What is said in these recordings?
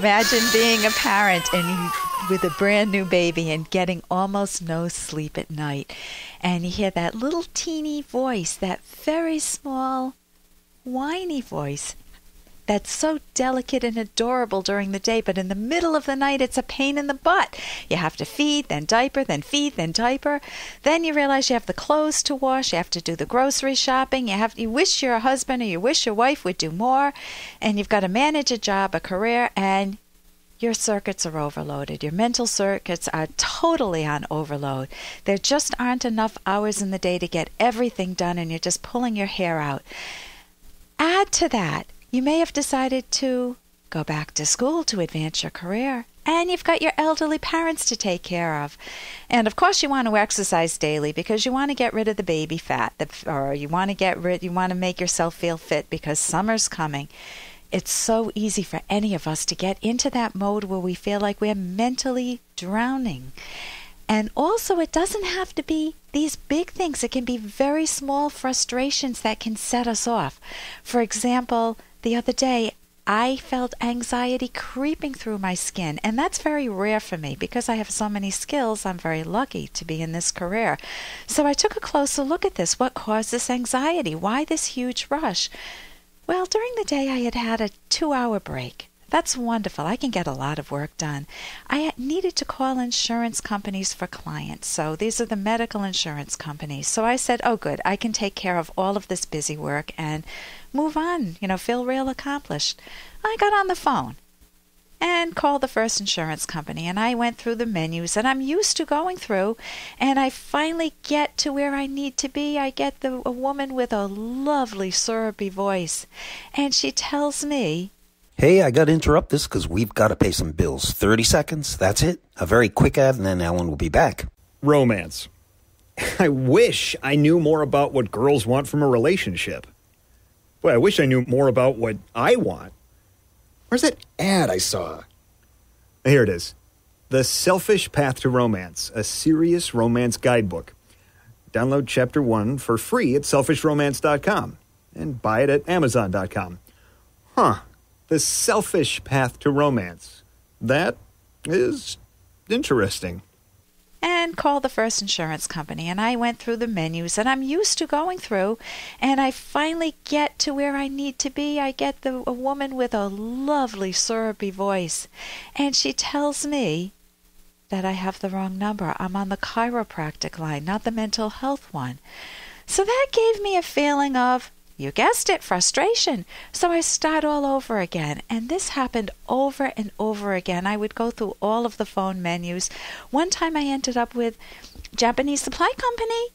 Imagine being a parent with a brand new baby and getting almost no sleep at night. And you hear that little teeny voice, that very small, whiny voice that's so delicate and adorable during the day, but in the middle of the night it's a pain in the butt. You have to feed, then diaper, then feed, then diaper. Then you realize you have the clothes to wash, you have to do the grocery shopping, you wish your husband or you wish your wife would do more, and you've got to manage a job, a career, and your circuits are overloaded. Your mental circuits are totally on overload. There just aren't enough hours in the day to get everything done, and you're just pulling your hair out. Add to that, you may have decided to go back to school to advance your career, and you've got your elderly parents to take care of. And of course you want to exercise daily because you want to get rid of the baby fat, or you want to make yourself feel fit because summer's coming. It's so easy for any of us to get into that mode where we feel like we're mentally drowning. And also, it doesn't have to be these big things. It can be very small frustrations that can set us off. For example, the other day, I felt anxiety creeping through my skin, and that's very rare for me. Because I have so many skills, I'm very lucky to be in this career. So I took a closer look at this. What caused this anxiety? Why this huge rush? Well, during the day, I had a 2-hour break. That's wonderful. I can get a lot of work done. I needed to call insurance companies for clients. So these are the medical insurance companies. So I said, oh, good, I can take care of all of this busy work and move on, feel real accomplished. I got on the phone and called the first insurance company, and I went through the menus, and I'm used to going through, and I finally get to where I need to be. I get a woman with a lovely syrupy voice, and she tells me, hey, I got to interrupt this because we've got to pay some bills. 30 seconds, that's it. A very quick ad, and then Ellen will be back. Romance. I wish I knew more about what girls want from a relationship. Boy, I wish I knew more about what I want. Where's that ad I saw? Here it is. The Selfish Path to Romance, a serious romance guidebook. Download Chapter 1 for free at selfishromance.com and buy it at amazon.com. Huh. The Selfish Path to Romance. That is interesting. And called the first insurance company, and I went through the menus, and I'm used to going through, and I finally get to where I need to be. I get a woman with a lovely syrupy voice, and she tells me that I have the wrong number. I'm on the chiropractic line, not the mental health one. So that gave me a feeling of, you guessed it, frustration. So I start all over again. And this happened over and over again. I would go through all of the phone menus. One time I ended up with Japanese supply company.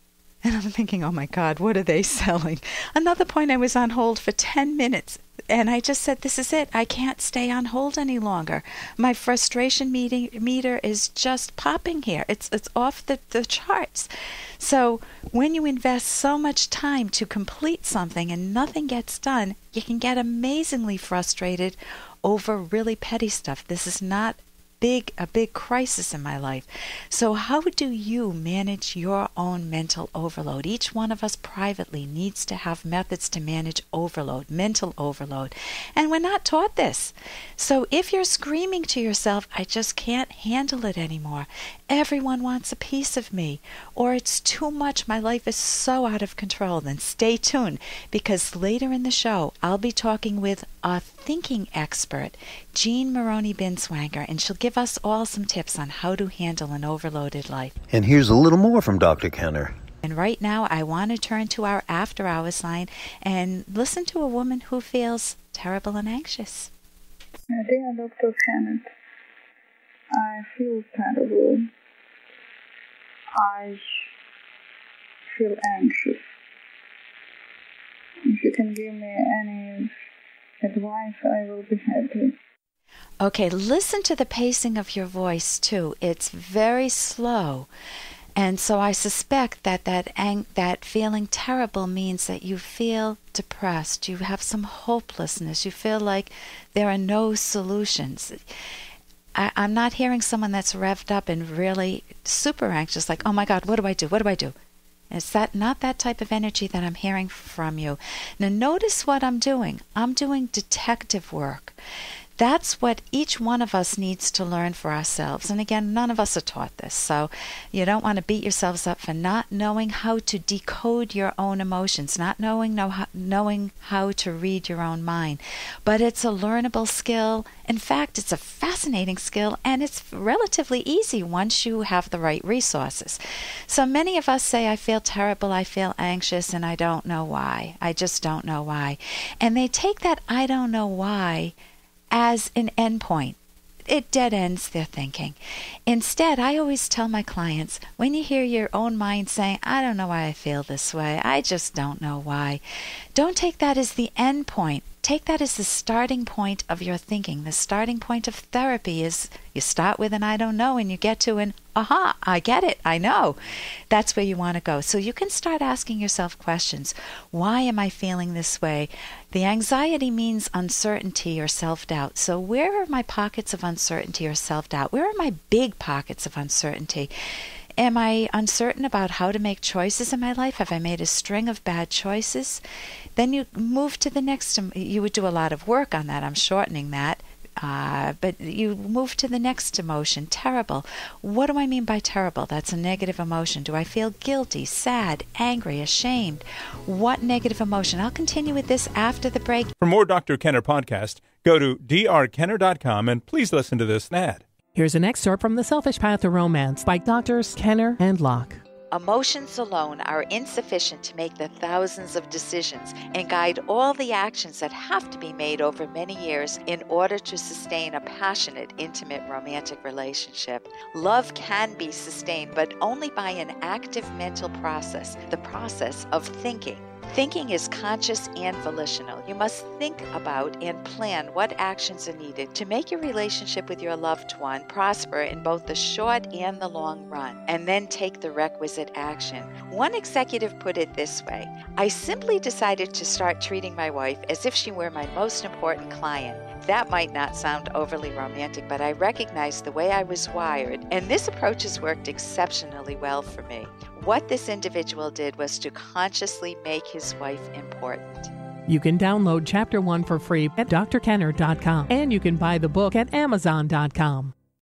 And I'm thinking, oh my God, what are they selling? Another point, I was on hold for 10 minutes. And I just said, this is it. I can't stay on hold any longer. My frustration meter is just popping here. It's off the charts. So when you invest so much time to complete something and nothing gets done, you can get amazingly frustrated over really petty stuff. This is not a big crisis in my life. So how do you manage your own mental overload? Each one of us privately needs to have methods to manage overload, mental overload. And we're not taught this. So if you're screaming to yourself, I just can't handle it anymore. Everyone wants a piece of me. Or it's too much. My life is so out of control. Then stay tuned, because later in the show, I'll be talking with a thinking expert, Jean Maroney Binswanger, and she'll give us all some tips on how to handle an overloaded life. And here's a little more from Dr. Kenner. And right now, I want to turn to our after hours line and listen to a woman who feels terrible and anxious. Dear Dr. Kenneth, I feel terrible. I feel anxious. If you can give me any advice, I will be happy. Okay, listen to the pacing of your voice too. It's very slow. And so I suspect that feeling terrible means that you feel depressed. You have some hopelessness. You feel like there are no solutions. I'm not hearing someone that's revved up and really super anxious, like, oh my God, what do I do? What do I do? It's not that type of energy that I'm hearing from you. Now notice what I'm doing. I'm doing detective work. That's what each one of us needs to learn for ourselves. And again, none of us are taught this. So you don't want to beat yourselves up for not knowing how to decode your own emotions, not knowing how to read your own mind. But it's a learnable skill. In fact, it's a fascinating skill, and it's relatively easy once you have the right resources. So many of us say, I feel terrible, I feel anxious, and I don't know why. I just don't know why. And they take that I don't know why as an endpoint. It dead ends their thinking. Instead, I always tell my clients, when you hear your own mind saying, I don't know why I feel this way, I just don't know why, don't take that as the end point. Take that as the starting point of your thinking. The starting point of therapy is you start with an I don't know and you get to an aha, I get it, I know. That's where you want to go. So you can start asking yourself questions. Why am I feeling this way? The anxiety means uncertainty or self-doubt. So where are my pockets of uncertainty or self-doubt? Where are my big pockets of uncertainty? Am I uncertain about how to make choices in my life? Have I made a string of bad choices? Then you move to the next. You would do a lot of work on that. I'm shortening that. But you move to the next emotion, terrible. What do I mean by terrible? That's a negative emotion. Do I feel guilty, sad, angry, ashamed? What negative emotion? I'll continue with this after the break. For more Dr. Kenner podcast, go to drkenner.com and please listen to this ad. Here's an excerpt from The Selfish Path to Romance by Drs. Kenner and Locke. Emotions alone are insufficient to make the thousands of decisions and guide all the actions that have to be made over many years in order to sustain a passionate, intimate, romantic relationship. Love can be sustained, but only by an active mental process, the process of thinking. Thinking is conscious and volitional. You must think about and plan what actions are needed to make your relationship with your loved one prosper in both the short and the long run, and then take the requisite action. One executive put it this way: I simply decided to start treating my wife as if she were my most important client. That might not sound overly romantic, but I recognized the way I was wired, and this approach has worked exceptionally well for me. What this individual did was to consciously make his wife important. You can download Chapter 1 for free at drkenner.com, and you can buy the book at amazon.com.